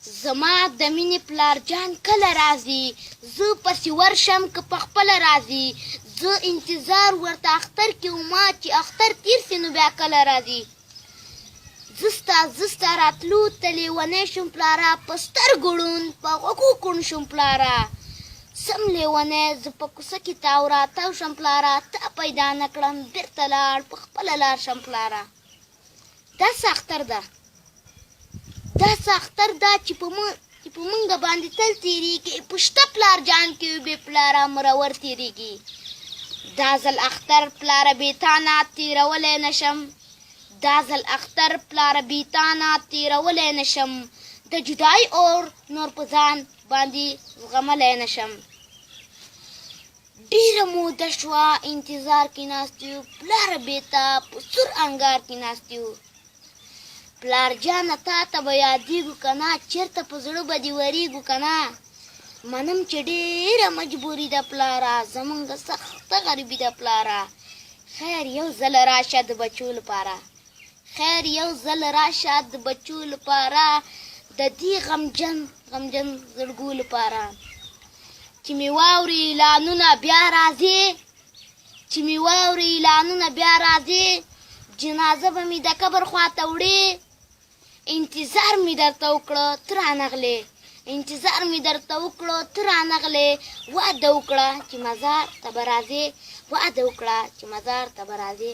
زما د مینې پلار جان کله راځي زه پسې ورشم که پخپله راځي زه انتظار ورته اختر کې وما چې اختر تیر سي نو بیا کله راځي زه ستا راتلو ته لیونی شم پلاره په سترګو ړوند په غوږو کوڼ شم پلاره سم لیونی زه په کوڅه کې تاو راتاو شم پلاره تا پیدا نه کړم بېرته لاړ په خپله لاړ شم پلاره دا څه اختر ده چې په مونږ باندې تل تېرېږي په شته پلار جان کې بې پلاره مرور تېرېږي دا ځل اختر پلاره بې تا نه تېرولی نشم د جدای اور نور په ځان باندې زغملی نشم ډېره موده شوه انتظار کې ناست یو پلاره بې تا په سور انګار کې ناست یو پلار جانه تا ته به یادېږو که نه چېرته په زړه به دې ورېږو که نه منم چې ډېره مجبوري ده پلاره زمونږ سخته غریبي ده پلاره خیر یو ځل راشه د بچو لپاره د دې غمجن زړګو لپاره چې مې واوري اعلانونه بیا راځي جنازه به مې د قبر خواته وړې انتظار مې درته وکړه ته رانغلې وعده وکړه چې مزار ته به راځې